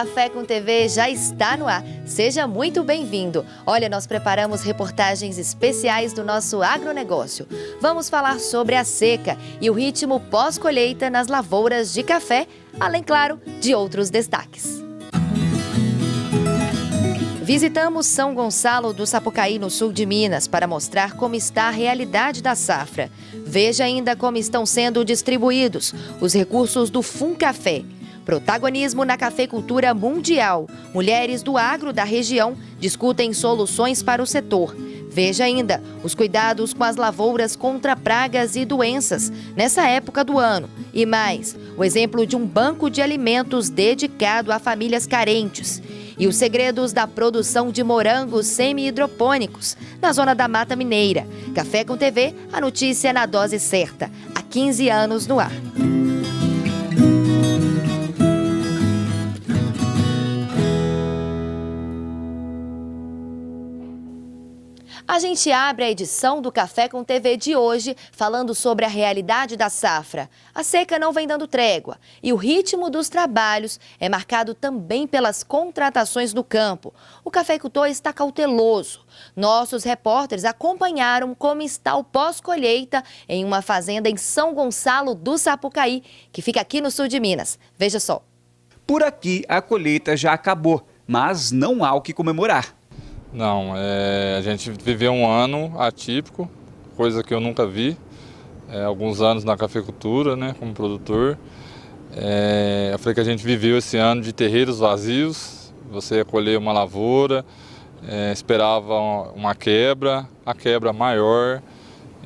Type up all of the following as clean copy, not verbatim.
Café com TV já está no ar. Seja muito bem-vindo. Olha, nós preparamos reportagens especiais do nosso agronegócio. Vamos falar sobre a seca e o ritmo pós-colheita nas lavouras de café, além, claro, de outros destaques. Visitamos São Gonçalo do Sapucaí, no sul de Minas, para mostrar como está a realidade da safra. Veja ainda como estão sendo distribuídos os recursos do FUNCAFÉ. Protagonismo na cafeicultura mundial. Mulheres do agro da região discutem soluções para o setor. Veja ainda os cuidados com as lavouras contra pragas e doenças nessa época do ano. E mais, o exemplo de um banco de alimentos dedicado a famílias carentes. E os segredos da produção de morangos semi-hidropônicos na zona da Mata Mineira. Café com TV, a notícia na dose certa. Há 15 anos no ar. A gente abre a edição do Café com TV de hoje falando sobre a realidade da safra. A seca não vem dando trégua e o ritmo dos trabalhos é marcado também pelas contratações do campo. O cafeicultor está cauteloso. Nossos repórteres acompanharam como está o pós-colheita em uma fazenda em São Gonçalo do Sapucaí, que fica aqui no sul de Minas. Veja só. Por aqui a colheita já acabou, mas não há o que comemorar. Não, a gente viveu um ano atípico, coisa que eu nunca vi, alguns anos na cafeicultura, né, como produtor. Eu falei que a gente viveu esse ano de terreiros vazios, você ia colher uma lavoura, esperava uma quebra, a quebra maior,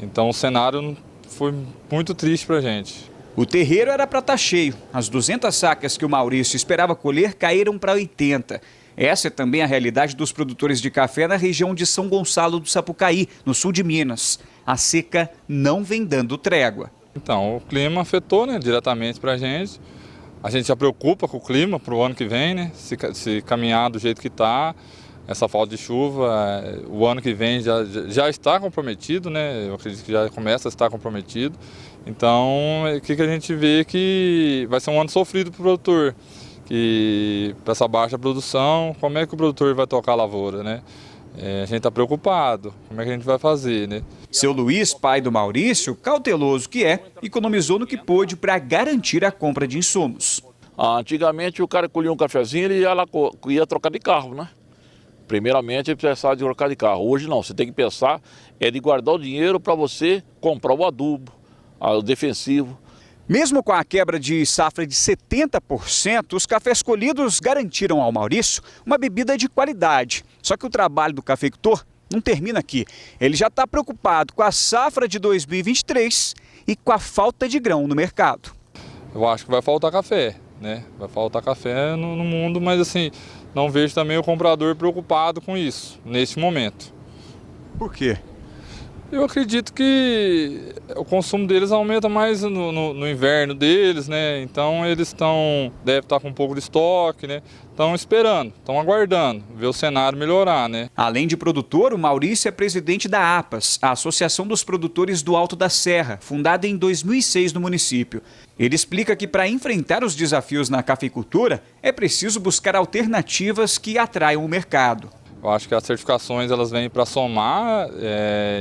então o cenário foi muito triste para a gente. O terreiro era para estar cheio, as 200 sacas que o Maurício esperava colher caíram para 80. Essa é também a realidade dos produtores de café na região de São Gonçalo do Sapucaí, no sul de Minas. A seca não vem dando trégua. Então, o clima afetou, né, diretamente para a gente. A gente já preocupa com o clima para o ano que vem, né? Se caminhar do jeito que está, essa falta de chuva, o ano que vem já está comprometido, né? Eu acredito que já começa a estar comprometido. Então, o que a gente vê que vai ser um ano sofrido para o produtor. Que para essa baixa produção, como é que o produtor vai tocar a lavoura, né? A gente está preocupado, como é que a gente vai fazer, né? Seu Luiz, pai do Maurício, cauteloso que é, economizou no que pôde para garantir a compra de insumos. Antigamente o cara colhia um cafezinho e ia trocar de carro, né? Primeiramente ele precisava de trocar de carro. Hoje não, você tem que pensar de guardar o dinheiro para você comprar o adubo, o defensivo. Mesmo com a quebra de safra de 70%, os cafés colhidos garantiram ao Maurício uma bebida de qualidade. Só que o trabalho do cafeicultor não termina aqui. Ele já está preocupado com a safra de 2023 e com a falta de grão no mercado. Eu acho que vai faltar café, né? Vai faltar café no mundo, mas assim, não vejo também o comprador preocupado com isso, neste momento. Por quê? Eu acredito que o consumo deles aumenta mais no inverno deles, né? Então eles devem estar com um pouco de estoque, né? Estão esperando, estão aguardando, ver o cenário melhorar, né? Além de produtor, o Maurício é presidente da APAS, a Associação dos Produtores do Alto da Serra, fundada em 2006 no município. Ele explica que para enfrentar os desafios na cafeicultura é preciso buscar alternativas que atraiam o mercado. Eu acho que as certificações elas vêm para somar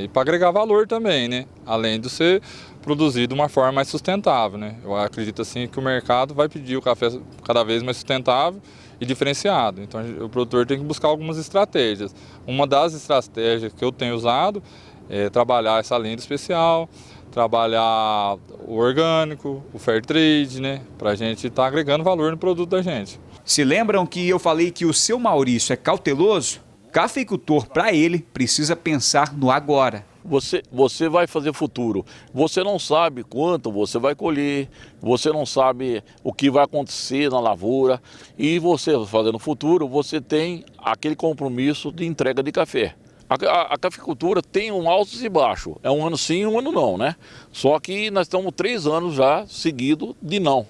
e para agregar valor também, né? Além de ser produzido de uma forma mais sustentável, né? Eu acredito assim que o mercado vai pedir o café cada vez mais sustentável e diferenciado. Então o produtor tem que buscar algumas estratégias. Uma das estratégias que eu tenho usado é trabalhar essa lenda especial, trabalhar o orgânico, o fair trade, né? Para a gente estar agregando valor no produto da gente. Se lembram que eu falei que o seu Maurício é cauteloso? Cafeicultor, para ele, precisa pensar no agora. Você vai fazer futuro. Você não sabe quanto você vai colher, você não sabe o que vai acontecer na lavoura. E você fazendo futuro, você tem aquele compromisso de entrega de café. A cafeicultura tem um altos e baixos. É um ano sim, um ano não, né? Só que nós estamos 3 anos já seguidos de não.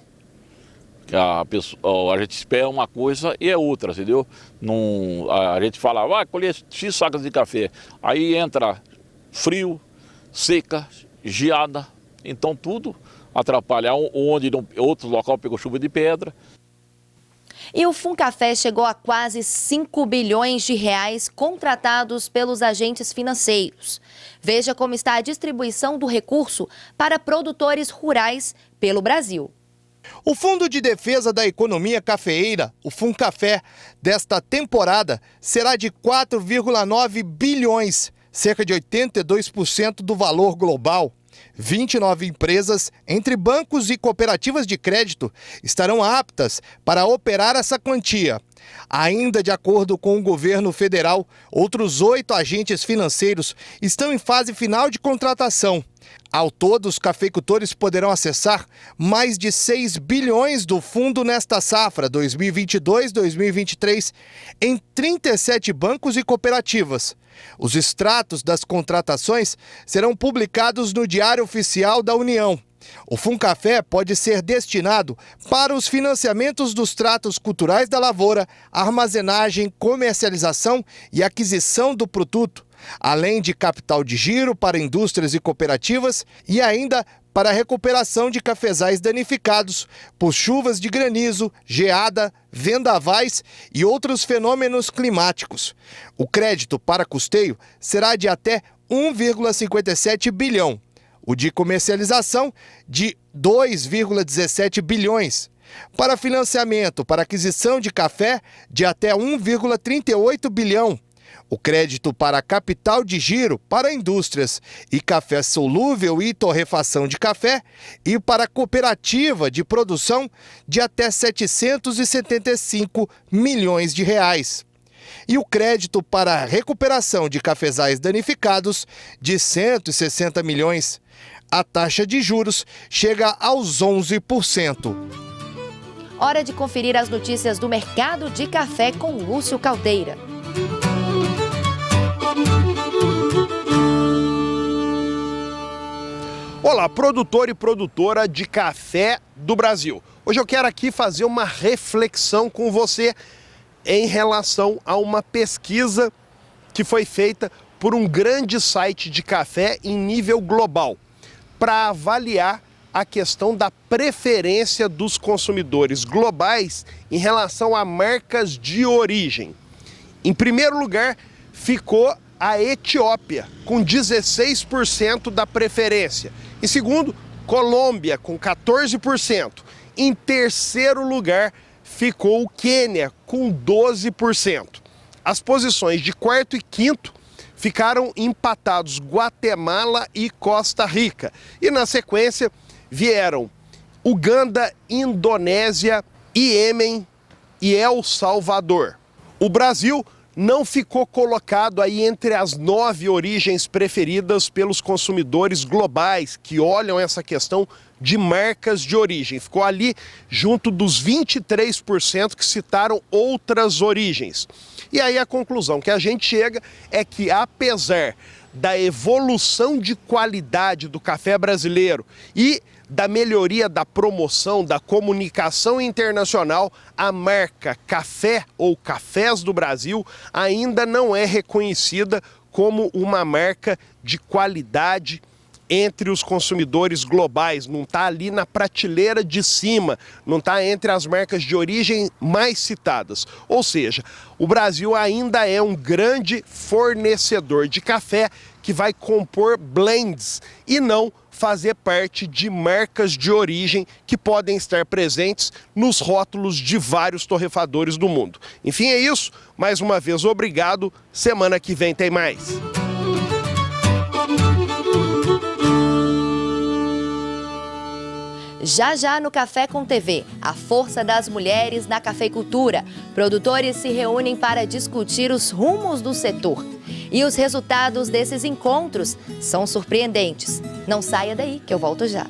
A gente espera uma coisa e é outra, entendeu? A gente fala, vai colher X sacas de café. Aí entra frio, seca, geada. Então tudo atrapalha. Onde outro local pegou chuva de pedra. E o Funcafé chegou a quase 5 bilhões de reais contratados pelos agentes financeiros. Veja como está a distribuição do recurso para produtores rurais pelo Brasil. O Fundo de Defesa da Economia Cafeeira, o Funcafé, desta temporada será de 4,9 bilhões, cerca de 82% do valor global. 29 empresas, entre bancos e cooperativas de crédito, estarão aptas para operar essa quantia. Ainda de acordo com o governo federal, outros 8 agentes financeiros estão em fase final de contratação. Ao todo, os cafeicultores poderão acessar mais de 6 bilhões do fundo nesta safra 2022-2023 em 37 bancos e cooperativas. Os extratos das contratações serão publicados no Diário Oficial da União. O Funcafé pode ser destinado para os financiamentos dos tratos culturais da lavoura, armazenagem, comercialização e aquisição do produto, além de capital de giro para indústrias e cooperativas e ainda para a recuperação de cafezais danificados por chuvas de granizo, geada, vendavais e outros fenômenos climáticos. O crédito para custeio será de até 1,57 bilhão. O de comercialização, de 2,17 bilhões. Para financiamento para aquisição de café, de até 1,38 bilhão. O crédito para capital de giro para indústrias e café solúvel e torrefação de café e para cooperativa de produção de até 775 milhões de reais. E o crédito para a recuperação de cafezais danificados de 160 milhões. A taxa de juros chega aos 11%. Hora de conferir as notícias do mercado de café com Lúcio Caldeira. Olá, produtor e produtora de café do Brasil. Hoje eu quero aqui fazer uma reflexão com você em relação a uma pesquisa que foi feita por um grande site de café em nível global para avaliar a questão da preferência dos consumidores globais em relação a marcas de origem. Em primeiro lugar, ficou a Etiópia, com 16% da preferência. Em segundo, Colômbia, com 14%. Em terceiro lugar, ficou o Quênia, com 12%. As posições de quarto e quinto ficaram empatados Guatemala e Costa Rica. E na sequência vieram Uganda, Indonésia, Iêmen e El Salvador. O Brasil não ficou colocado aí entre as 9 origens preferidas pelos consumidores globais que olham essa questão de marcas de origem. Ficou ali junto dos 23% que citaram outras origens. E aí a conclusão que a gente chega é que, apesar da evolução de qualidade do café brasileiro e da melhoria da promoção, da comunicação internacional, a marca Café ou Cafés do Brasil ainda não é reconhecida como uma marca de qualidade entre os consumidores globais, não está ali na prateleira de cima, não está entre as marcas de origem mais citadas. Ou seja, o Brasil ainda é um grande fornecedor de café que vai compor blends e não fazer parte de marcas de origem que podem estar presentes nos rótulos de vários torrefadores do mundo. Enfim, é isso. Mais uma vez, obrigado. Semana que vem tem mais. Já já no Café com TV, a força das mulheres na cafeicultura. Produtores se reúnem para discutir os rumos do setor. E os resultados desses encontros são surpreendentes. Não saia daí que eu volto já.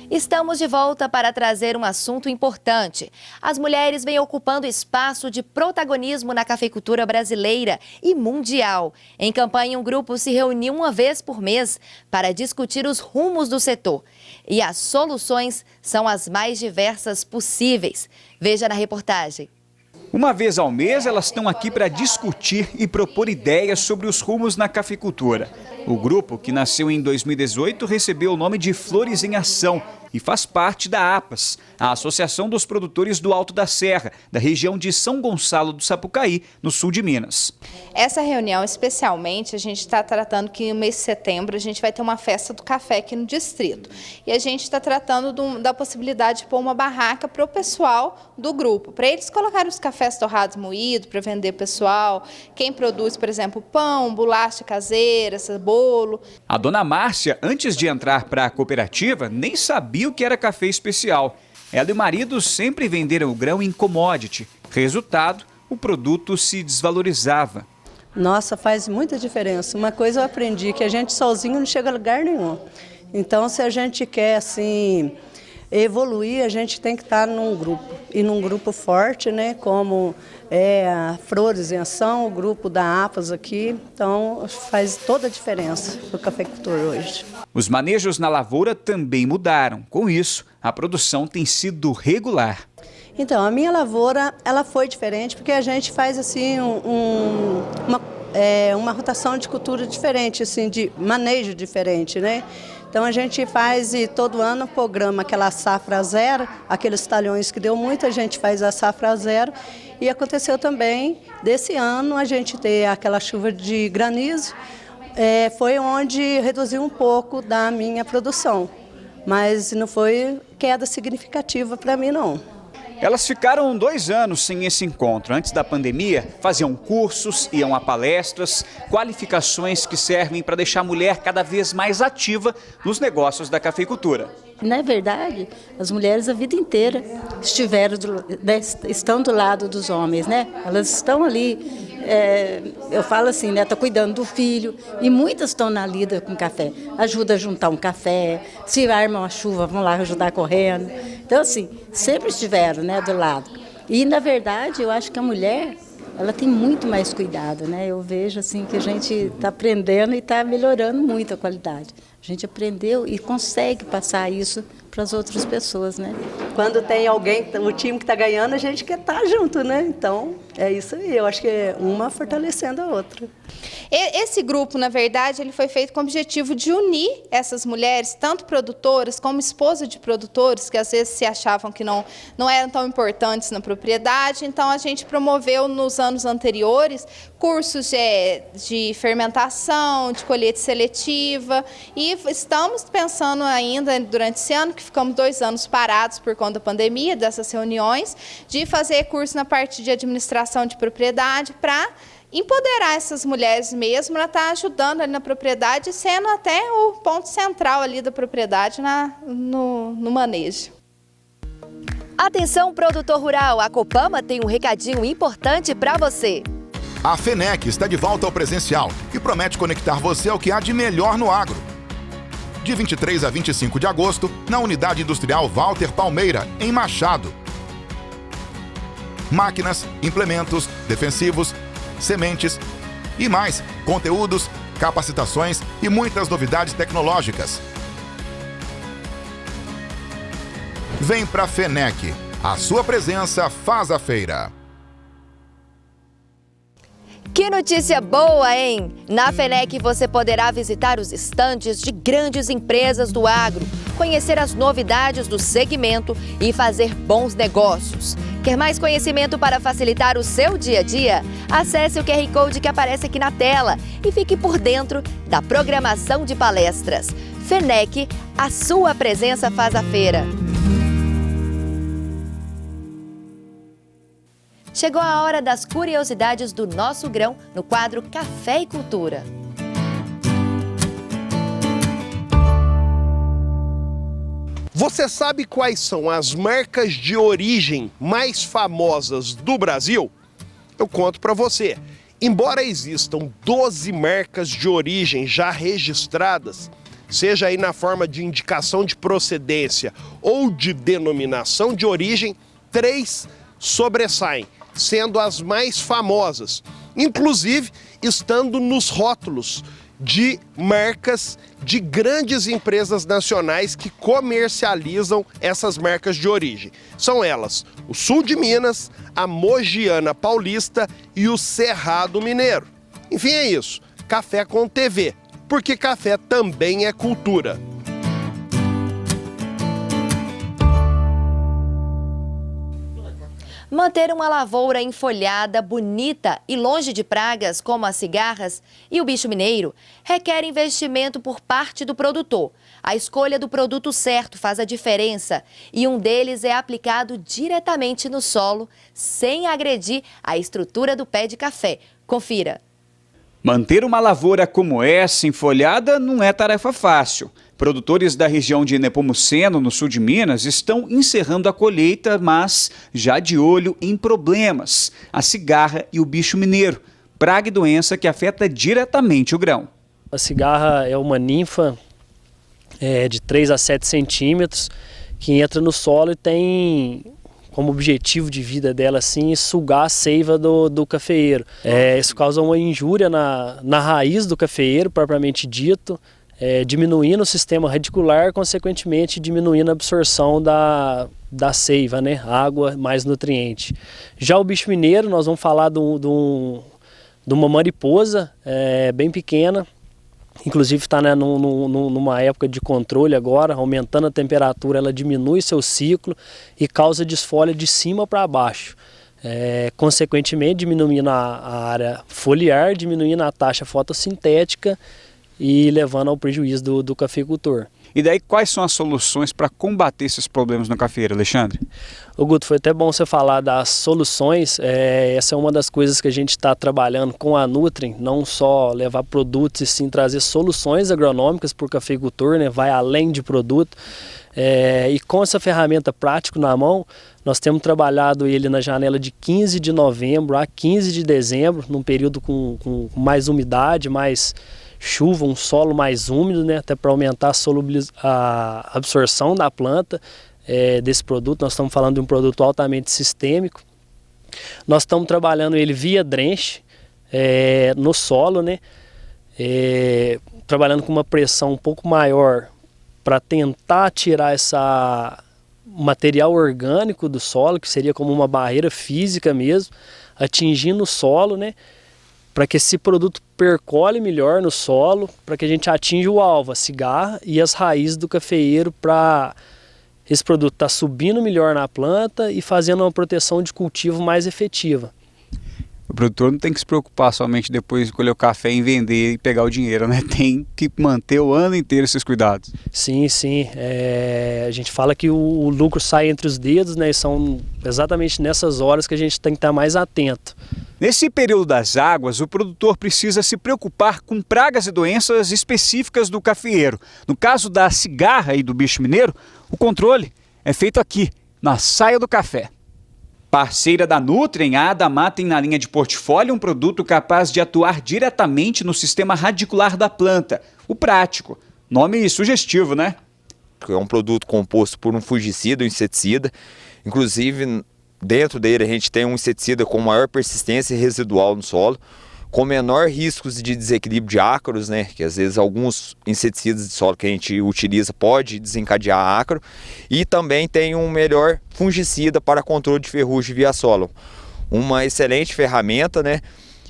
Estamos de volta para trazer um assunto importante. As mulheres vêm ocupando espaço de protagonismo na cafeicultura brasileira e mundial. Em campanha, um grupo se reuniu uma vez por mês para discutir os rumos do setor. E as soluções são as mais diversas possíveis. Veja na reportagem. Uma vez ao mês, elas estão aqui para discutir e propor ideias sobre os rumos na cafeicultura. O grupo, que nasceu em 2018, recebeu o nome de Flores em Ação e faz parte da APAS, a Associação dos Produtores do Alto da Serra, da região de São Gonçalo do Sapucaí, no sul de Minas. Essa reunião, especialmente, a gente está tratando que no mês de setembro a gente vai ter uma festa do café aqui no distrito. E a gente está tratando da possibilidade de pôr uma barraca para o pessoal do grupo, para eles colocarem os cafés torrados moídos para vender pessoal, quem produz, por exemplo, pão, bolacha caseira, bolo. A dona Márcia, antes de entrar para a cooperativa, nem sabia o que era café especial. Ela e o marido sempre venderam o grão em commodity. Resultado, o produto se desvalorizava. Nossa, faz muita diferença. Uma coisa eu aprendi, que a gente sozinho não chega a lugar nenhum. Então, se a gente quer, assim, evoluir, a gente tem que estar num grupo. E num grupo forte, né, como a Flores em Ação, o grupo da APAS aqui. Então, faz toda a diferença para o cafeicultor hoje. Os manejos na lavoura também mudaram. Com isso, a produção tem sido regular. Então, a minha lavoura, ela foi diferente, porque a gente faz assim uma rotação de cultura diferente, assim, de manejo diferente, né? Então a gente faz todo ano programa aquela safra zero, aqueles talhões que deu muito, a gente faz a safra zero. E aconteceu também desse ano a gente ter aquela chuva de granizo, foi onde reduziu um pouco da minha produção, mas não foi queda significativa para mim não. Elas ficaram 2 anos sem esse encontro. Antes da pandemia, faziam cursos, iam a palestras, qualificações que servem para deixar a mulher cada vez mais ativa nos negócios da cafeicultura. Na verdade, as mulheres a vida inteira estão do lado dos homens, né? Elas estão ali, eu falo assim, né? Estão cuidando do filho e muitas estão na lida com café. Ajuda a juntar um café, se arma uma chuva, vão lá ajudar correndo. Então, assim, sempre estiveram, né, do lado. E, na verdade, eu acho que a mulher, ela tem muito mais cuidado, né? Eu vejo, assim, que a gente está aprendendo e está melhorando muito a qualidade. A gente aprendeu e consegue passar isso para as outras pessoas, né? Quando tem alguém, o time que está ganhando, a gente quer estar junto, né? Então, é isso aí. Eu acho que é uma fortalecendo a outra. Esse grupo, na verdade, ele foi feito com o objetivo de unir essas mulheres, tanto produtoras como esposas de produtores, que às vezes se achavam que não eram tão importantes na propriedade. Então, a gente promoveu nos anos anteriores cursos de fermentação, de colheita seletiva, e estamos pensando ainda, durante esse ano, que ficamos 2 anos parados por conta da pandemia, dessas reuniões, de fazer curso na parte de administração de propriedade para empoderar essas mulheres mesmo, ela está ajudando ali na propriedade, sendo até o ponto central ali da propriedade no manejo. Atenção, produtor rural, a Copama tem um recadinho importante para você. A FENEC está de volta ao presencial e promete conectar você ao que há de melhor no agro. De 23 a 25 de agosto, na Unidade Industrial Walter Palmeira, em Machado. Máquinas, implementos, defensivos, sementes e mais conteúdos, capacitações e muitas novidades tecnológicas. Vem pra FENEC. A sua presença faz a feira. Que notícia boa, hein? Na FENEC você poderá visitar os estandes de grandes empresas do agro, conhecer as novidades do segmento e fazer bons negócios. Quer mais conhecimento para facilitar o seu dia a dia? Acesse o QR Code que aparece aqui na tela e fique por dentro da programação de palestras. FENEC, a sua presença faz a feira. Chegou a hora das curiosidades do nosso grão no quadro Café e Cultura. Você sabe quais são as marcas de origem mais famosas do Brasil? Eu conto para você. Embora existam 12 marcas de origem já registradas, seja aí na forma de indicação de procedência ou de denominação de origem, 3 sobressaem, sendo as mais famosas, inclusive estando nos rótulos de marcas de grandes empresas nacionais que comercializam essas marcas de origem. São elas o Sul de Minas, a Mogiana Paulista e o Cerrado Mineiro. Enfim, é isso. Café com TV, porque café também é cultura. Manter uma lavoura enfolhada, bonita e longe de pragas como as cigarras e o bicho mineiro requer investimento por parte do produtor. A escolha do produto certo faz a diferença e um deles é aplicado diretamente no solo, sem agredir a estrutura do pé de café. Confira. Manter uma lavoura como essa enfolhada não é tarefa fácil. Produtores da região de Nepomuceno, no sul de Minas, estão encerrando a colheita, mas já de olho em problemas. A cigarra e o bicho mineiro, praga e doença que afeta diretamente o grão. A cigarra é uma ninfa de 3 a 7 centímetros que entra no solo e tem como objetivo de vida dela assim sugar a seiva do cafeeiro. Isso causa uma injúria na raiz do cafeeiro, propriamente dito, diminuindo o sistema radicular, consequentemente diminuindo a absorção da seiva, né? Água mais nutriente. Já o bicho mineiro, nós vamos falar de uma mariposa bem pequena, inclusive está, né, numa época de controle agora, aumentando a temperatura, ela diminui seu ciclo e causa desfolha de cima para baixo. Consequentemente diminuindo a área foliar, diminuindo a taxa fotossintética e levando ao prejuízo do cafeicultor. E daí quais são as soluções para combater esses problemas no cafeeiro, Alexandre? Ô Guto, foi até bom você falar das soluções. Essa é uma das coisas que a gente está trabalhando com a Nutrien, não só levar produtos e sim trazer soluções agronômicas para o cafeicultor, né? Vai além de produto. E com essa ferramenta prática na mão, nós temos trabalhado ele na janela de 15 de novembro a 15 de dezembro, num período com mais umidade, mais chuva, um solo mais úmido, né, até para aumentar a absorção da planta desse produto. Nós estamos falando de um produto altamente sistêmico. Nós estamos trabalhando ele via drenche no solo, né, trabalhando com uma pressão um pouco maior para tentar tirar essa material orgânico do solo, que seria como uma barreira física mesmo, atingindo o solo, né, para que esse produto percole melhor no solo, para que a gente atinja o alvo, a cigarra e as raízes do cafeeiro, para esse produto estar subindo melhor na planta e fazendo uma proteção de cultivo mais efetiva. O produtor não tem que se preocupar somente depois de colher o café em vender e pegar o dinheiro, né? Tem que manter o ano inteiro esses cuidados. Sim. A gente fala que o lucro sai entre os dedos, né? E são exatamente nessas horas que a gente tem que estar mais atento. Nesse período das águas, o produtor precisa se preocupar com pragas e doenças específicas do cafeeiro. No caso da cigarra e do bicho mineiro, o controle é feito aqui, na saia do café. Parceira da Nutrien, a Adamar tem na linha de portfólio um produto capaz de atuar diretamente no sistema radicular da planta, o Prático. Nome sugestivo, né? É um produto composto por um fungicida, um inseticida. Inclusive, dentro dele a gente tem um inseticida com maior persistência residual no solo, com menor riscos de desequilíbrio de ácaros, né? Que às vezes alguns inseticidas de solo que a gente utiliza pode desencadear ácaro. E também tem um melhor fungicida para controle de ferrugem via solo. Uma excelente ferramenta, né?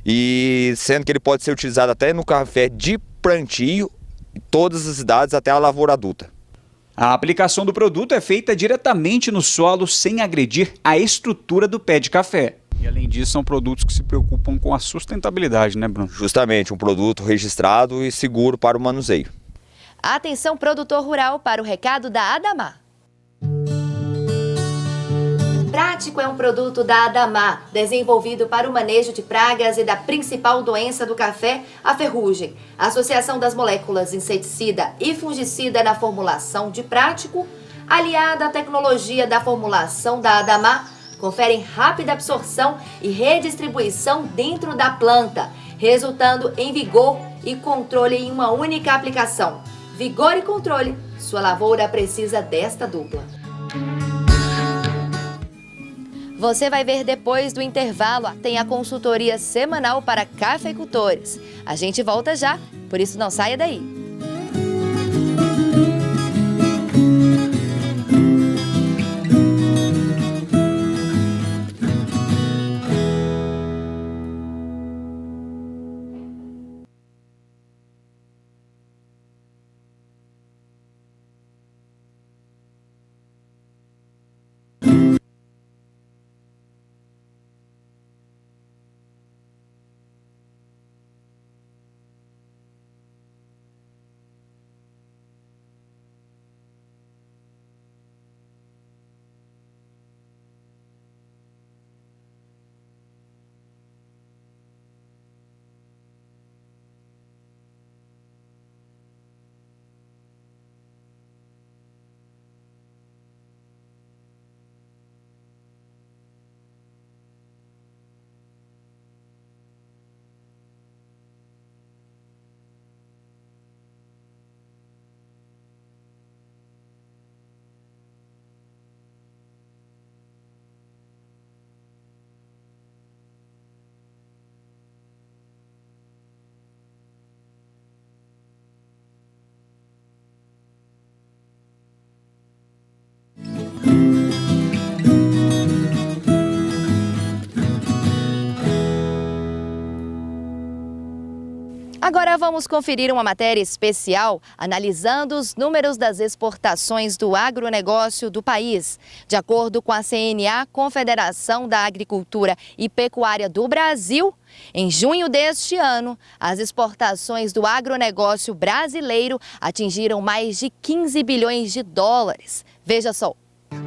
E sendo que ele pode ser utilizado até no café de plantio, em todas as idades até a lavoura adulta. A aplicação do produto é feita diretamente no solo sem agredir a estrutura do pé de café. E além disso, são produtos que se preocupam com a sustentabilidade, né, Bruno? Justamente, um produto registrado e seguro para o manuseio. Atenção, produtor rural, para o recado da Adamar. Prático é um produto da Adamar, desenvolvido para o manejo de pragas e da principal doença do café, a ferrugem. A associação das moléculas inseticida e fungicida na formulação de Prático, aliada à tecnologia da formulação da Adamar, conferem rápida absorção e redistribuição dentro da planta, resultando em vigor e controle em uma única aplicação. Vigor e controle. Sua lavoura precisa desta dupla. Você vai ver depois do intervalo, tem a consultoria semanal para cafeicultores. A gente volta já, por isso não saia daí. Agora vamos conferir uma matéria especial analisando os números das exportações do agronegócio do país. De acordo com a CNA, Confederação da Agricultura e Pecuária do Brasil, em junho deste ano, as exportações do agronegócio brasileiro atingiram mais de 15 bilhões de dólares. Veja só.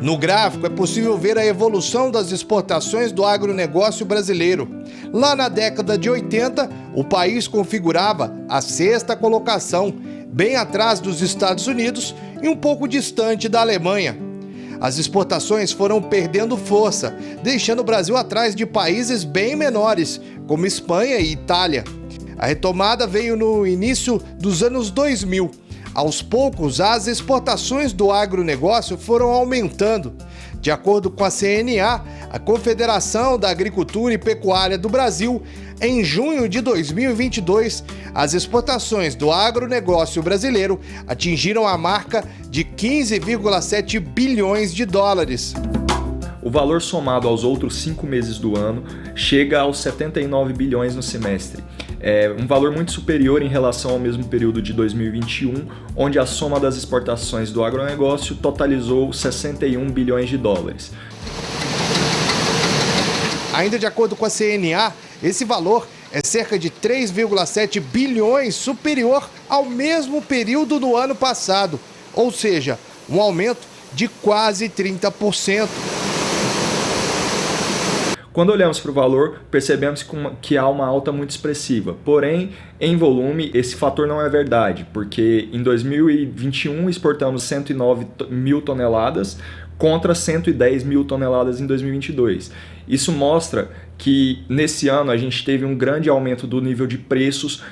No gráfico é possível ver a evolução das exportações do agronegócio brasileiro. Lá na década de 80, o país configurava a 6ª colocação, bem atrás dos Estados Unidos e um pouco distante da Alemanha. As exportações foram perdendo força, deixando o Brasil atrás de países bem menores, como Espanha e Itália. A retomada veio no início dos anos 2000. Aos poucos, as exportações do agronegócio foram aumentando. De acordo com a CNA, a Confederação da Agricultura e Pecuária do Brasil, em junho de 2022, as exportações do agronegócio brasileiro atingiram a marca de 15,7 bilhões de dólares. O valor somado aos outros 5 meses do ano chega aos 79 bilhões no semestre. É um valor muito superior em relação ao mesmo período de 2021, onde a soma das exportações do agronegócio totalizou 61 bilhões de dólares. Ainda de acordo com a CNA, esse valor é cerca de 3,7 bilhões superior ao mesmo período do ano passado, ou seja, um aumento de quase 30%. Quando olhamos para o valor, percebemos que há uma alta muito expressiva. Porém, em volume, esse fator não é verdade, porque em 2021 exportamos 109 mil toneladas contra 110 mil toneladas em 2022. Isso mostra que nesse ano a gente teve um grande aumento do nível de preços,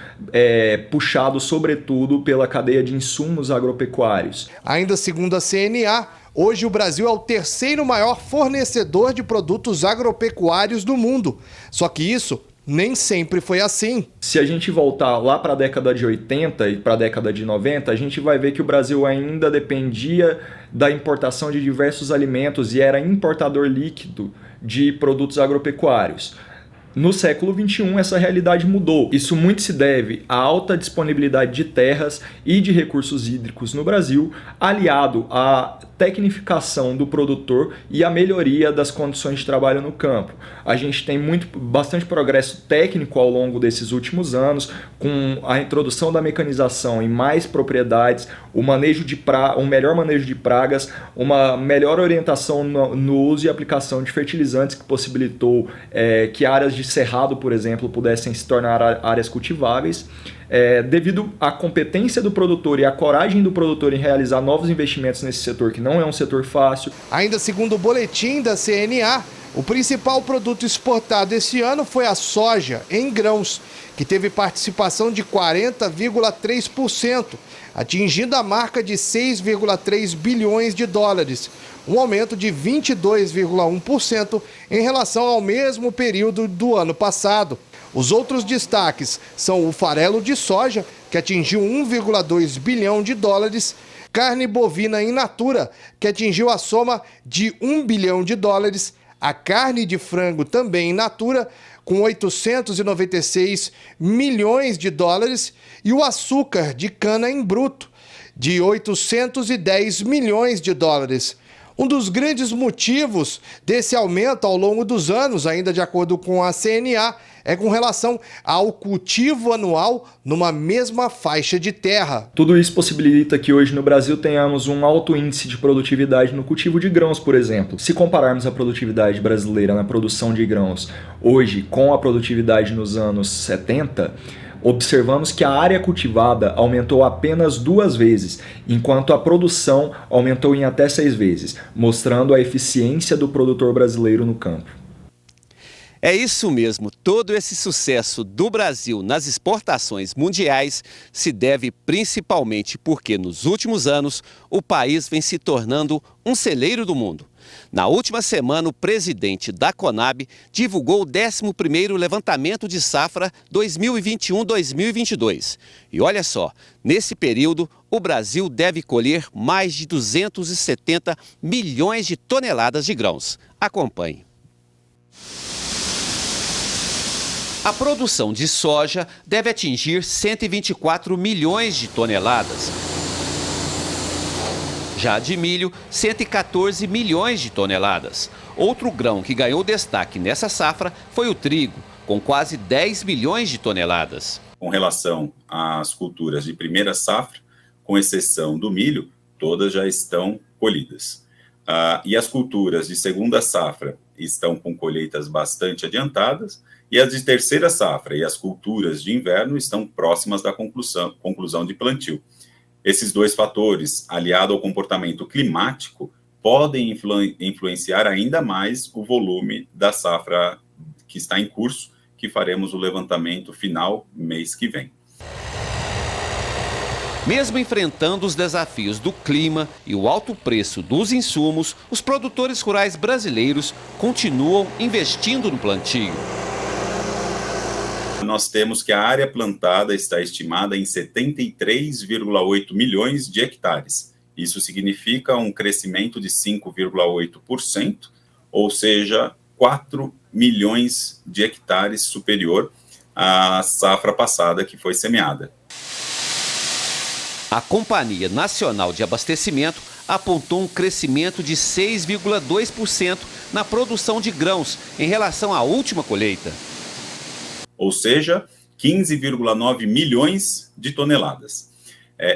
puxado sobretudo pela cadeia de insumos agropecuários. Ainda segundo a CNA, hoje o Brasil é o 3º maior fornecedor de produtos agropecuários do mundo. Só que isso nem sempre foi assim. Se a gente voltar lá para a década de 80 e para a década de 90, a gente vai ver que o Brasil ainda dependia da importação de diversos alimentos e era importador líquido de produtos agropecuários. No século XXI, essa realidade mudou. Isso muito se deve à alta disponibilidade de terras e de recursos hídricos no Brasil, aliado à tecnificação do produtor e à melhoria das condições de trabalho no campo. A gente tem bastante progresso técnico ao longo desses últimos anos, com a introdução da mecanização em mais propriedades, um melhor manejo de pragas, uma melhor orientação no uso e aplicação de fertilizantes, que possibilitou que áreas de cerrado, por exemplo, pudessem se tornar áreas cultiváveis. Devido à competência do produtor e à coragem do produtor em realizar novos investimentos nesse setor, que não é um setor fácil. Ainda segundo o boletim da CNA, O principal produto exportado esse ano foi a soja em grãos, que teve participação de 40,3%, atingindo a marca de 6,3 bilhões de dólares, um aumento de 22,1% em relação ao mesmo período do ano passado. Os outros destaques são o farelo de soja, que atingiu 1,2 bilhão de dólares, carne bovina in natura, que atingiu a soma de 1 bilhão de dólares, a carne de frango também in natura, com 896 milhões de dólares, e o açúcar de cana em bruto, de 810 milhões de dólares. Um dos grandes motivos desse aumento ao longo dos anos, ainda de acordo com a CNA, é com relação ao cultivo anual numa mesma faixa de terra. Tudo isso possibilita que hoje no Brasil tenhamos um alto índice de produtividade no cultivo de grãos, por exemplo. Se compararmos a produtividade brasileira na produção de grãos hoje com a produtividade nos anos 70, observamos que a área cultivada aumentou apenas 2 vezes, enquanto a produção aumentou em até 6 vezes, mostrando a eficiência do produtor brasileiro no campo. É isso mesmo, todo esse sucesso do Brasil nas exportações mundiais se deve principalmente porque nos últimos anos o país vem se tornando um celeiro do mundo. Na última semana, o presidente da Conab divulgou o 11º levantamento de safra 2021-2022. E olha só, nesse período, o Brasil deve colher mais de 270 milhões de toneladas de grãos. Acompanhe. A produção de soja deve atingir 124 milhões de toneladas. Já de milho, 114 milhões de toneladas. Outro grão que ganhou destaque nessa safra foi o trigo, com quase 10 milhões de toneladas. Com relação às culturas de primeira safra, com exceção do milho, todas já estão colhidas. E as culturas de segunda safra estão com colheitas bastante adiantadas, e as de terceira safra e as culturas de inverno estão próximas da conclusão de plantio. Esses dois fatores, aliado ao comportamento climático, podem influenciar ainda mais o volume da safra que está em curso, que faremos o levantamento final mês que vem. Mesmo enfrentando os desafios do clima e o alto preço dos insumos, os produtores rurais brasileiros continuam investindo no plantio. Nós temos que a área plantada está estimada em 73,8 milhões de hectares. Isso significa um crescimento de 5,8%, ou seja, 4 milhões de hectares superior à safra passada que foi semeada. A Companhia Nacional de Abastecimento apontou um crescimento de 6,2% na produção de grãos em relação à última colheita. Ou seja, 15,9 milhões de toneladas.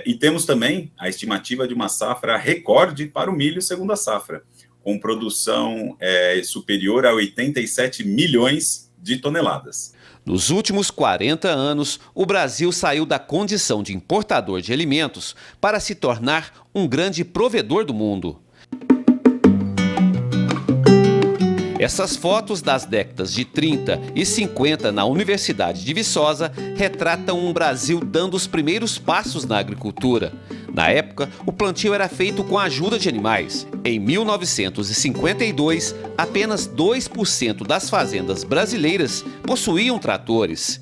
E temos também a estimativa de uma safra recorde para o milho segunda safra, com produção superior a 87 milhões de toneladas. Nos últimos 40 anos, o Brasil saiu da condição de importador de alimentos para se tornar um grande provedor do mundo. Essas fotos das décadas de 30 e 50 na Universidade de Viçosa retratam um Brasil dando os primeiros passos na agricultura. Na época, o plantio era feito com a ajuda de animais. Em 1952, apenas 2% das fazendas brasileiras possuíam tratores.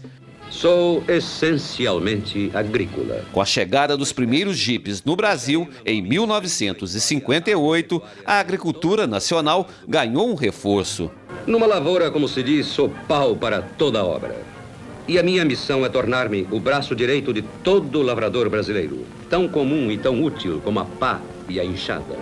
Sou essencialmente agrícola. Com a chegada dos primeiros jipes no Brasil, em 1958, a agricultura nacional ganhou um reforço. Numa lavoura, como se diz, sou pau para toda obra. E a minha missão é tornar-me o braço direito de todo lavrador brasileiro, tão comum e tão útil como a pá e a enxada.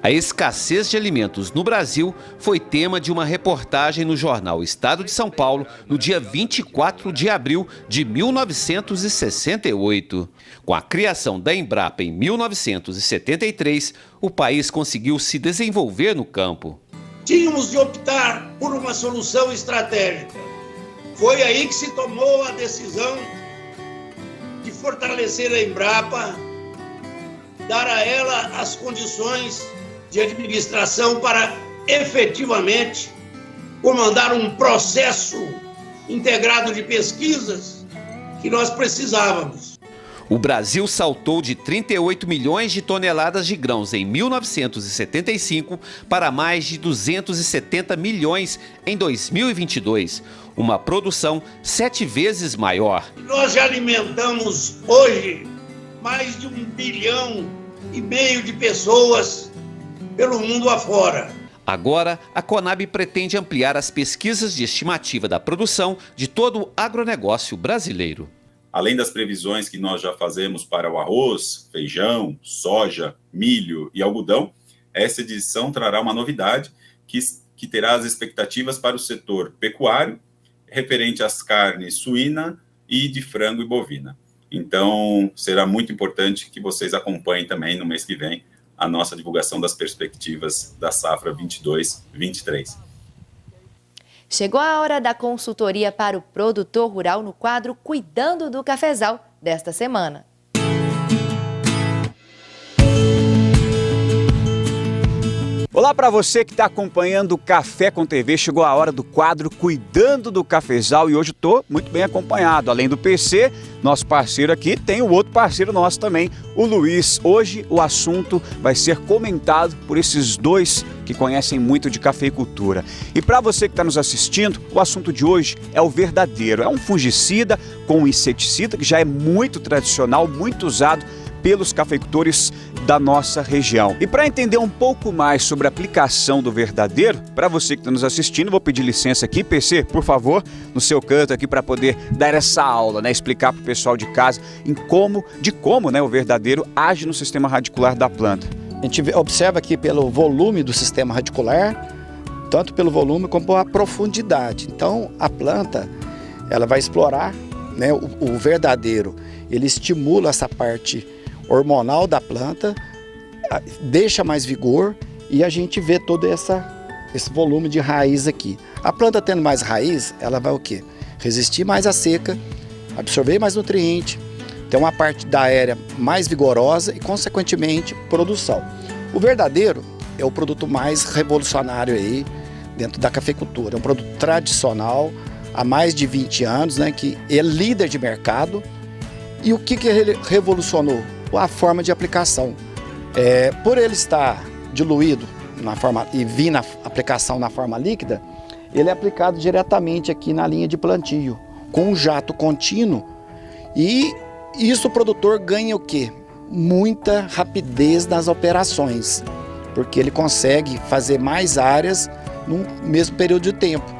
A escassez de alimentos no Brasil foi tema de uma reportagem no jornal Estado de São Paulo no dia 24 de abril de 1968. Com a criação da Embrapa em 1973, o país conseguiu se desenvolver no campo. Tínhamos de optar por uma solução estratégica. Foi aí que se tomou a decisão de fortalecer a Embrapa, dar a ela as condições de administração para efetivamente comandar um processo integrado de pesquisas que nós precisávamos. O Brasil saltou de 38 milhões de toneladas de grãos em 1975 para mais de 270 milhões em 2022, uma produção 7 vezes maior. Nós já alimentamos hoje mais de 1,5 bilhão de pessoas pelo mundo afora. Agora, a Conab pretende ampliar as pesquisas de estimativa da produção de todo o agronegócio brasileiro. Além das previsões que nós já fazemos para o arroz, feijão, soja, milho e algodão, essa edição trará uma novidade que terá as expectativas para o setor pecuário, referente às carnes suína e de frango e bovina. Então, será muito importante que vocês acompanhem também no mês que vem a nossa divulgação das perspectivas da safra 22-23. Chegou a hora da consultoria para o produtor rural no quadro Cuidando do Cafezal desta semana. Olá para você que está acompanhando o Café com TV, chegou a hora do quadro Cuidando do Cafezal e hoje estou muito bem acompanhado. Além do PC, nosso parceiro aqui, tem o outro parceiro nosso também, o Luiz. Hoje o assunto vai ser comentado por esses dois que conhecem muito de cafeicultura. E para você que está nos assistindo, o assunto de hoje é o verdadeiro. É um fungicida com um inseticida que já é muito tradicional, muito usado pelos cafeicultores da nossa região. E para entender um pouco mais sobre a aplicação do verdadeiro, para você que está nos assistindo, vou pedir licença aqui, PC, por favor, no seu canto aqui para poder dar essa aula, né, explicar para o pessoal de casa de como, né, o verdadeiro age no sistema radicular da planta. A gente observa aqui pelo volume do sistema radicular, tanto pelo volume como a profundidade. Então, a planta, ela vai explorar, né, o verdadeiro, ele estimula essa parte hormonal da planta, deixa mais vigor e a gente vê todo esse volume de raiz aqui. A planta tendo mais raiz, ela vai o quê? Resistir mais à seca, absorver mais nutriente, ter uma parte da aérea mais vigorosa e, consequentemente, produção. O verdadeiro é o produto mais revolucionário aí dentro da cafeicultura. É um produto tradicional, há mais de 20 anos, né, que é líder de mercado. E o que ele revolucionou? A forma de aplicação. Por ele estar diluído na forma e vir na aplicação na forma líquida, ele é aplicado diretamente aqui na linha de plantio, com um jato contínuo, e isso o produtor ganha o quê? Muita rapidez nas operações, porque ele consegue fazer mais áreas no mesmo período de tempo.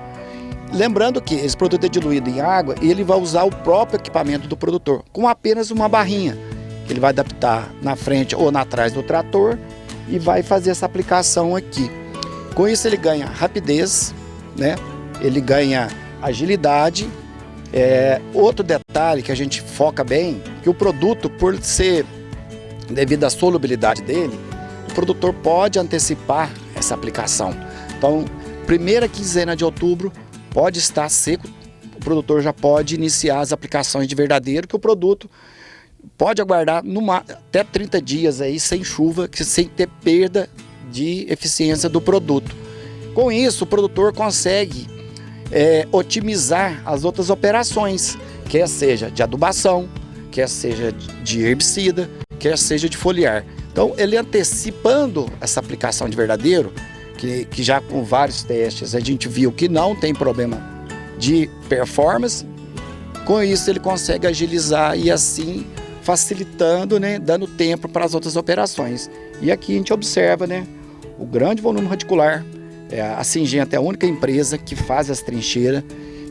Lembrando que esse produto é diluído em água e ele vai usar o próprio equipamento do produtor, com apenas uma barrinha, que ele vai adaptar na frente ou na trás do trator e vai fazer essa aplicação aqui. Com isso ele ganha rapidez, né? Ele ganha agilidade. Outro detalhe que a gente foca bem, que o produto, por ser devido à solubilidade dele, o produtor pode antecipar essa aplicação. Então, primeira quinzena de outubro pode estar seco, o produtor já pode iniciar as aplicações de verdadeiro, que o produto pode aguardar até 30 dias aí sem chuva, sem ter perda de eficiência do produto. Com isso, o produtor consegue otimizar as outras operações, quer seja de adubação, quer seja de herbicida, quer seja de foliar. Então, ele antecipando essa aplicação de verdadeiro, que já com vários testes a gente viu que não tem problema de performance, com isso ele consegue agilizar e assim facilitando, né, dando tempo para as outras operações. E aqui a gente observa, né, o grande volume radicular. A Syngenta é a única empresa que faz as trincheiras,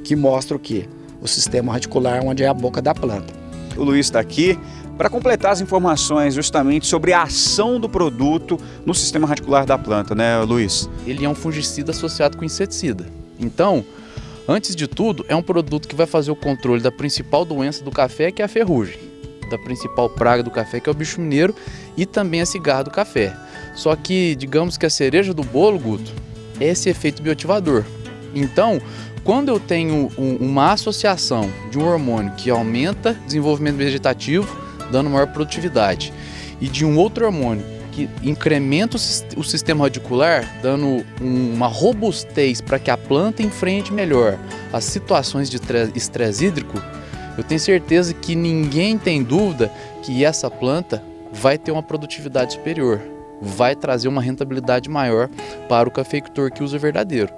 que mostra o quê? O sistema radicular, onde é a boca da planta. O Luiz está aqui para completar as informações justamente sobre a ação do produto no sistema radicular da planta, né, Luiz? Ele é um fungicida associado com inseticida. Então, antes de tudo, é um produto que vai fazer o controle da principal doença do café, que é a ferrugem, da principal praga do café, que é o bicho mineiro, e também a cigarra do café. Só que, digamos que a cereja do bolo, Guto, é esse efeito bioativador. Então, quando eu tenho uma associação de um hormônio que aumenta o desenvolvimento vegetativo, dando maior produtividade, e de um outro hormônio que incrementa o sistema radicular, dando uma robustez para que a planta enfrente melhor as situações de estresse hídrico, eu tenho certeza que ninguém tem dúvida que essa planta vai ter uma produtividade superior, vai trazer uma rentabilidade maior para o cafeicultor que usa verdadeiro.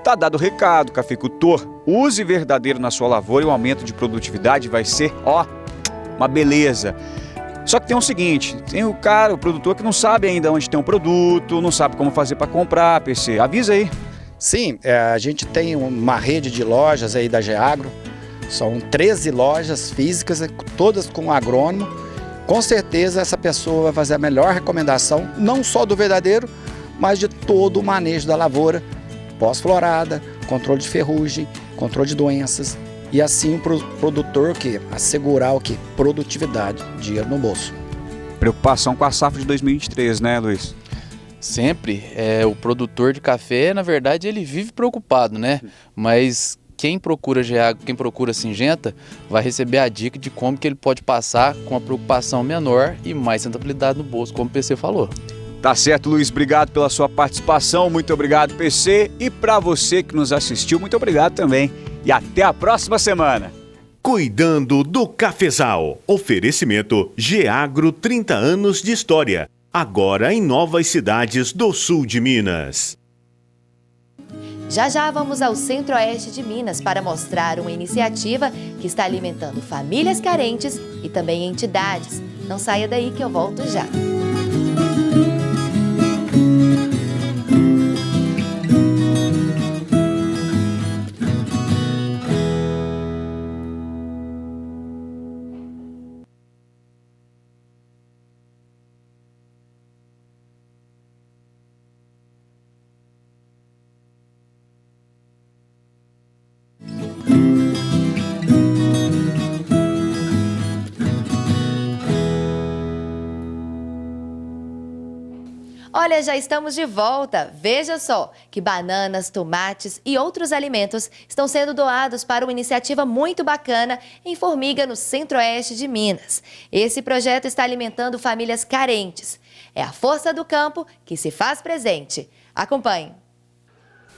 Tá dado o recado, cafeicultor, use verdadeiro na sua lavoura e o aumento de produtividade vai ser, uma beleza. Só que tem o seguinte, tem o produtor que não sabe ainda onde tem um produto, não sabe como fazer para comprar, PC. Avisa aí. Sim, a gente tem uma rede de lojas aí da Geagro, são 13 lojas físicas, todas com agrônomo. Com certeza essa pessoa vai fazer a melhor recomendação, não só do verdadeiro, mas de todo o manejo da lavoura, pós-florada, controle de ferrugem, controle de doenças. E assim o produtor assegurar produtividade, dinheiro no bolso. Preocupação com a safra de 2023, né, Luiz? Sempre. O produtor de café, na verdade, ele vive preocupado, né? Mas quem procura Geagro, quem procura Syngenta, vai receber a dica de como que ele pode passar com uma preocupação menor e mais rentabilidade no bolso, como o PC falou. Tá certo, Luiz. Obrigado pela sua participação. Muito obrigado, PC. E para você que nos assistiu, muito obrigado também. E até a próxima semana. Cuidando do Cafezal. Oferecimento Geagro, 30 anos de história. Agora em novas cidades do sul de Minas. Já vamos ao Centro-Oeste de Minas para mostrar uma iniciativa que está alimentando famílias carentes e também entidades. Não saia daí que eu volto já. Olha, já estamos de volta. Veja só que bananas, tomates e outros alimentos estão sendo doados para uma iniciativa muito bacana em Formiga, no Centro-Oeste de Minas. Esse projeto está alimentando famílias carentes. É a força do campo que se faz presente. Acompanhe.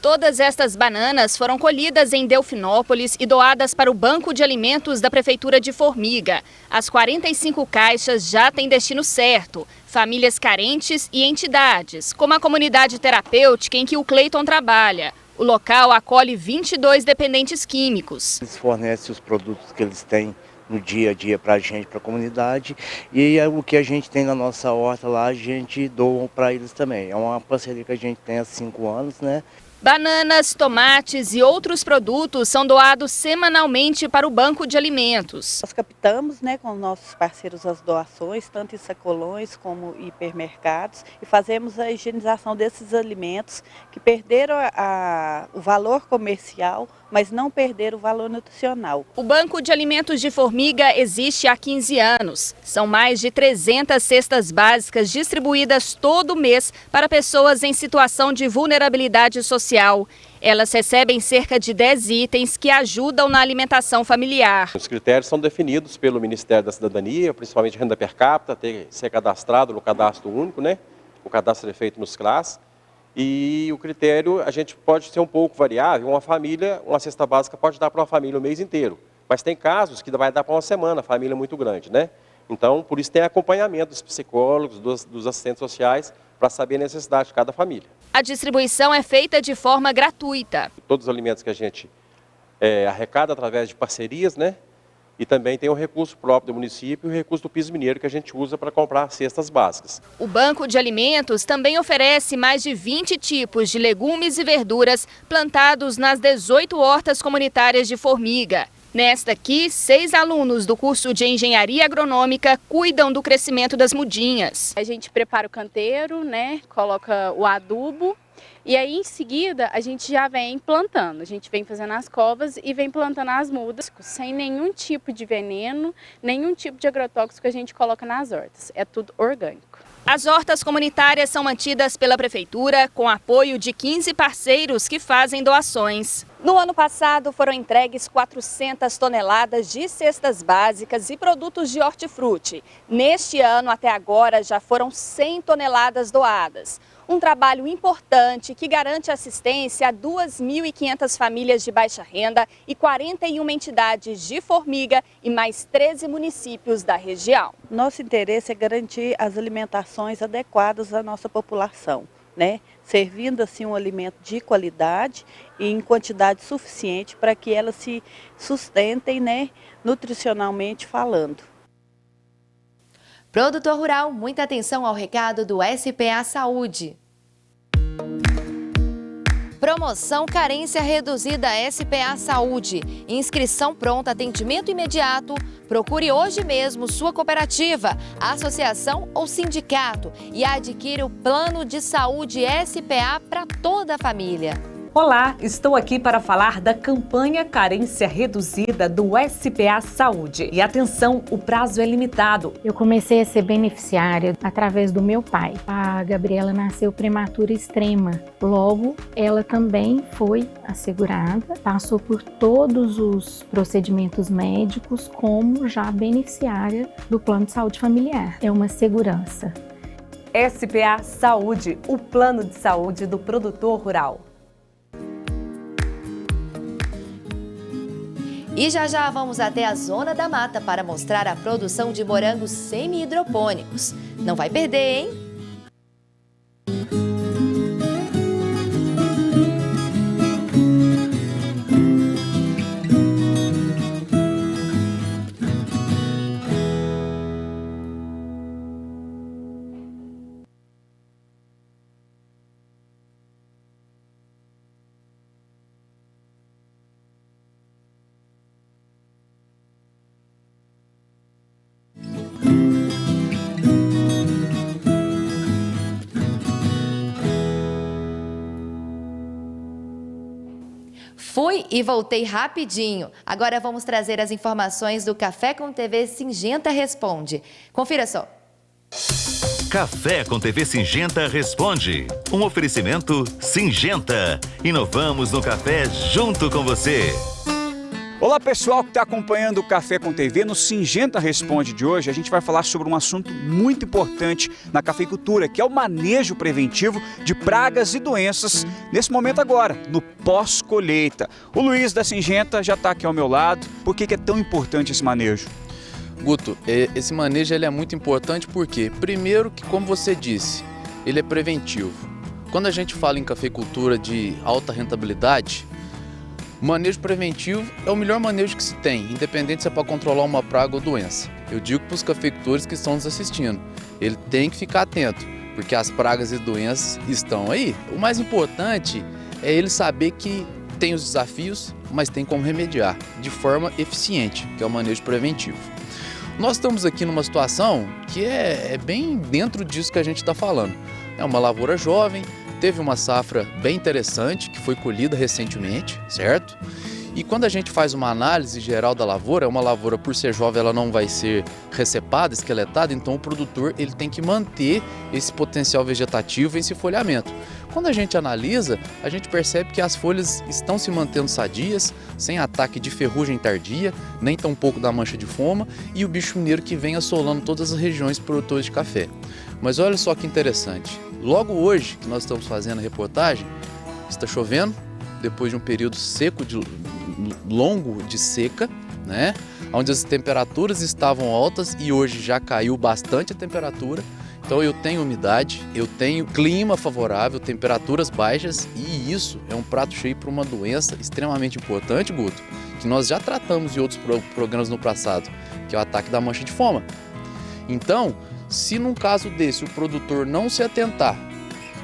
Todas estas bananas foram colhidas em Delfinópolis e doadas para o Banco de Alimentos da Prefeitura de Formiga. As 45 caixas já têm destino certo. Famílias carentes e entidades, como a comunidade terapêutica em que o Cleiton trabalha. O local acolhe 22 dependentes químicos. Eles fornecem os produtos que eles têm no dia a dia para a gente, para a comunidade. E o que a gente tem na nossa horta lá, a gente doa para eles também. É uma parceria que a gente tem há 5 anos, né? Bananas, tomates e outros produtos são doados semanalmente para o Banco de Alimentos. Nós captamos, com nossos parceiros as doações, tanto em sacolões como hipermercados, e fazemos a higienização desses alimentos que perderam o valor comercial, mas não perderam o valor nutricional. O Banco de Alimentos de Formiga existe há 15 anos. São mais de 300 cestas básicas distribuídas todo mês para pessoas em situação de vulnerabilidade social. Elas recebem cerca de 10 itens que ajudam na alimentação familiar. Os critérios são definidos pelo Ministério da Cidadania, principalmente renda per capita, ter que ser cadastrado no cadastro único, O cadastro é feito nos CRAS. E o critério, a gente pode ser um pouco variável. Uma cesta básica pode dar para uma família o mês inteiro. Mas tem casos que vai dar para uma semana, família muito grande, Então, por isso tem acompanhamento dos psicólogos, dos assistentes sociais, para saber a necessidade de cada família. A distribuição é feita de forma gratuita. Todos os alimentos que a gente arrecada através de parcerias, E também tem o recurso próprio do município e o recurso do piso mineiro que a gente usa para comprar cestas básicas. O Banco de Alimentos também oferece mais de 20 tipos de legumes e verduras plantados nas 18 hortas comunitárias de Formiga. Nesta aqui, 6 alunos do curso de Engenharia Agronômica cuidam do crescimento das mudinhas. A gente prepara o canteiro, coloca o adubo. E aí, em seguida, a gente já vem plantando. A gente vem fazendo as covas e vem plantando as mudas, sem nenhum tipo de veneno, nenhum tipo de agrotóxico que a gente coloca nas hortas. É tudo orgânico. As hortas comunitárias são mantidas pela Prefeitura com apoio de 15 parceiros que fazem doações. No ano passado, foram entregues 400 toneladas de cestas básicas e produtos de hortifruti. Neste ano, até agora, já foram 100 toneladas doadas. Um trabalho importante que garante assistência a 2.500 famílias de baixa renda e 41 entidades de Formiga e mais 13 municípios da região. Nosso interesse é garantir as alimentações adequadas à nossa população, né? Servindo assim um alimento de qualidade e em quantidade suficiente para que elas se sustentem, né, nutricionalmente falando. Produtor Rural, muita atenção ao recado do SPA Saúde. Promoção Carência Reduzida SPA Saúde. Inscrição pronta, atendimento imediato. Procure hoje mesmo sua cooperativa, associação ou sindicato e adquira o plano de saúde SPA para toda a família. Olá, estou aqui para falar da campanha Carência Reduzida do SPA Saúde. E atenção, o prazo é limitado. Eu comecei a ser beneficiária através do meu pai. A Gabriela nasceu prematura extrema. Logo, ela também foi assegurada, passou por todos os procedimentos médicos como já beneficiária do Plano de Saúde Familiar. É uma segurança. SPA Saúde, o plano de saúde do produtor rural. E já vamos até a Zona da Mata para mostrar a produção de morangos semi-hidropônicos. Não vai perder, hein? Fui e voltei rapidinho. Agora vamos trazer as informações do Café com TV Singenta Responde. Confira só. Café com TV Singenta Responde. Um oferecimento Singenta. Inovamos no café junto com você. Olá pessoal que está acompanhando o Café com TV. No Singenta Responde de hoje a gente vai falar sobre um assunto muito importante na cafeicultura, que é o manejo preventivo de pragas e doenças nesse momento agora, no pós-colheita. O Luiz da Singenta já está aqui ao meu lado. Por que é tão importante esse manejo? Guto, esse manejo ele é muito importante porque, primeiro que, como você disse, ele é preventivo. Quando a gente fala em cafeicultura de alta rentabilidade, o manejo preventivo é o melhor manejo que se tem, independente se é para controlar uma praga ou doença. Eu digo para os cafeicultores que estão nos assistindo, ele tem que ficar atento, porque as pragas e doenças estão aí. O mais importante é ele saber que tem os desafios, mas tem como remediar de forma eficiente, que é o manejo preventivo. Nós estamos aqui numa situação que é bem dentro disso que a gente está falando. É uma lavoura jovem, teve uma safra bem interessante que foi colhida recentemente, certo? E quando a gente faz uma análise geral da lavoura, uma lavoura por ser jovem ela não vai ser recepada, esqueletada, então o produtor ele tem que manter esse potencial vegetativo, esse folhamento. Quando a gente analisa, a gente percebe que as folhas estão se mantendo sadias, sem ataque de ferrugem tardia, nem tampouco da mancha de foma e o bicho mineiro que vem assolando todas as regiões produtoras de café. Mas olha só que interessante, logo hoje que nós estamos fazendo a reportagem, está chovendo, depois de um período seco, longo de seca, né? Onde as temperaturas estavam altas e hoje já caiu bastante a temperatura. Então eu tenho umidade, eu tenho clima favorável, temperaturas baixas e isso é um prato cheio para uma doença extremamente importante, Guto, que nós já tratamos em outros programas no passado, que é o ataque da mancha de foma. Então, se num caso desse o produtor não se atentar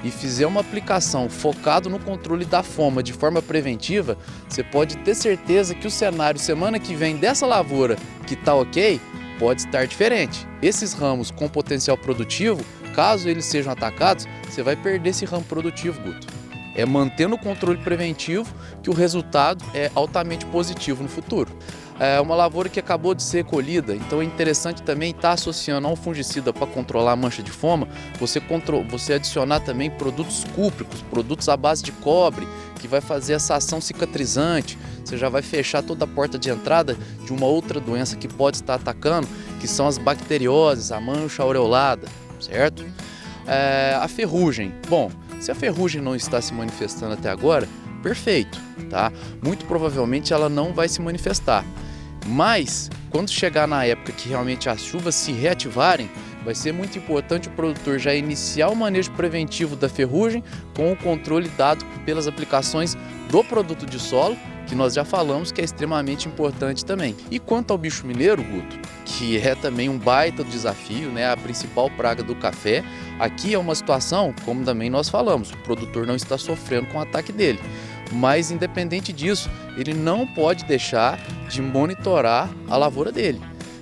e fizer uma aplicação focado no controle da foma de forma preventiva, você pode ter certeza que o cenário semana que vem dessa lavoura que está ok, pode estar diferente. Esses ramos com potencial produtivo, caso eles sejam atacados, você vai perder esse ramo produtivo, Guto. É mantendo o controle preventivo que o resultado é altamente positivo no futuro. É uma lavoura que acabou de ser colhida, então é interessante também estar associando a um fungicida para controlar a mancha de foma, você adicionar também produtos cúpricos, produtos à base de cobre, que vai fazer essa ação cicatrizante. Você já vai fechar toda a porta de entrada de uma outra doença que pode estar atacando, que são as bacterioses, a mancha aureolada, certo? A ferrugem. Bom, se a ferrugem não está se manifestando até agora, perfeito, tá? Muito provavelmente ela não vai se manifestar. Mas, quando chegar na época que realmente as chuvas se reativarem, vai ser muito importante o produtor já iniciar o manejo preventivo da ferrugem com o controle dado pelas aplicações do produto de solo, que nós já falamos que é extremamente importante também. E quanto ao bicho mineiro, Guto, que é também um baita desafio, né? A principal praga do café, aqui é uma situação, como também nós falamos, o produtor não está sofrendo com o ataque dele. Mas, independente disso, ele não pode deixar de monitorar a lavoura dele.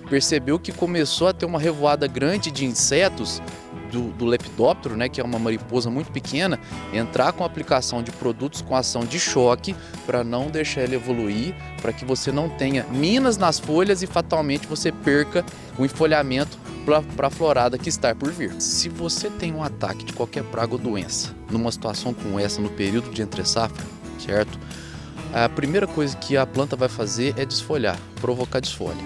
Percebeu que começou a ter uma revoada grande de insetos do lepidóptero, né, que é uma mariposa muito pequena, entrar com a aplicação de produtos com ação de choque para não deixar ele evoluir, para que você não tenha minas nas folhas e fatalmente você perca o enfolhamento para a florada que está por vir. Se você tem um ataque de qualquer praga ou doença numa situação como essa no período de entre-safra, certo? A primeira coisa que a planta vai fazer é desfolhar, provocar desfolha.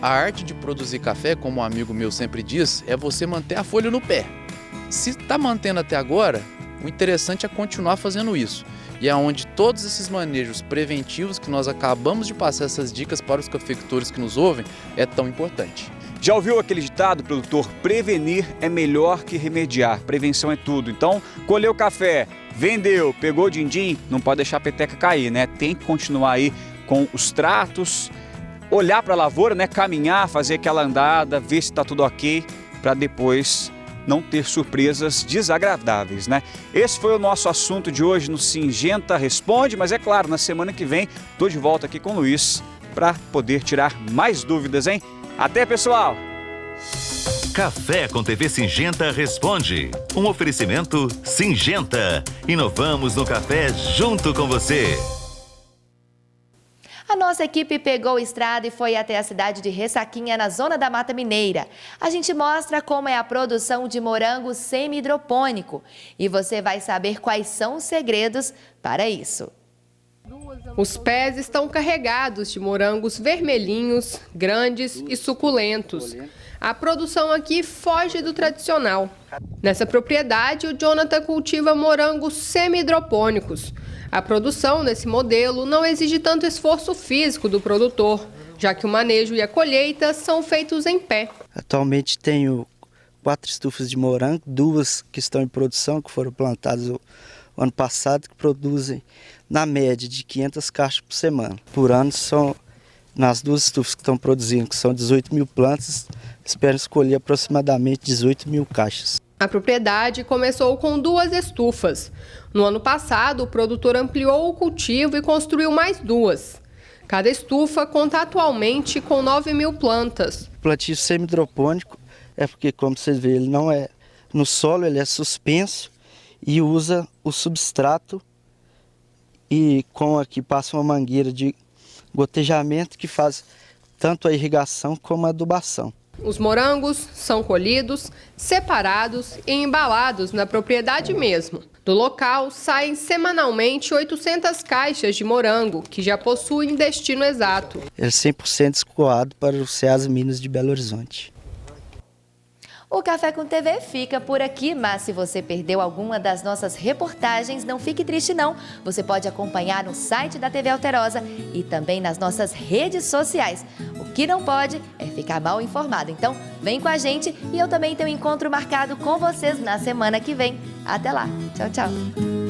A arte de produzir café, como um amigo meu sempre diz, é você manter a folha no pé. Se está mantendo até agora, o interessante é continuar fazendo isso. E é onde todos esses manejos preventivos que nós acabamos de passar essas dicas para os cafeicultores que nos ouvem é tão importante. Já ouviu aquele ditado, produtor? Prevenir é melhor que remediar. Prevenção é tudo. Então, colheu café, vendeu, pegou o din-din, não pode deixar a peteca cair, né? Tem que continuar aí com os tratos, olhar para a lavoura, né? Caminhar, fazer aquela andada, ver se está tudo ok, para depois não ter surpresas desagradáveis, né? Esse foi o nosso assunto de hoje no Syngenta Responde, mas é claro, na semana que vem estou de volta aqui com o Luiz para poder tirar mais dúvidas, hein? Até, pessoal! Café com TV Syngenta Responde. Um oferecimento Syngenta. Inovamos no café junto com você. A nossa equipe pegou estrada e foi até a cidade de Ressaquinha, na zona da Mata Mineira. A gente mostra como é a produção de morango semi-hidropônico e você vai saber quais são os segredos para isso. Os pés estão carregados de morangos vermelhinhos, grandes e suculentos. A produção aqui foge do tradicional. Nessa propriedade, o Jonathan cultiva morangos semi-hidropônicos. A produção nesse modelo não exige tanto esforço físico do produtor, já que o manejo e a colheita são feitos em pé. Atualmente tenho 4 estufas de morango, 2 que estão em produção, que foram plantadas o ano passado, que produzem na média de 500 caixas por semana. Por ano, são nas 2 estufas que estão produzindo, que são 18 mil plantas, espero escolher aproximadamente 18 mil caixas. A propriedade começou com 2 estufas. No ano passado, o produtor ampliou o cultivo e construiu mais 2. Cada estufa conta atualmente com 9 mil plantas. O plantio semi-hidropônico é porque, como vocês veem, ele não é no solo, ele é suspenso e usa o substrato e com aqui passa uma mangueira de gotejamento que faz tanto a irrigação como a adubação. Os morangos são colhidos, separados e embalados na propriedade mesmo. Do local saem semanalmente 800 caixas de morango, que já possuem destino exato. Ele é 100% escoado para o Ceasa Minas de Belo Horizonte. O Café com TV fica por aqui, mas se você perdeu alguma das nossas reportagens, não fique triste não. Você pode acompanhar no site da TV Alterosa e também nas nossas redes sociais. O que não pode é ficar mal informado. Então, vem com a gente e eu também tenho um encontro marcado com vocês na semana que vem. Até lá. Tchau, tchau.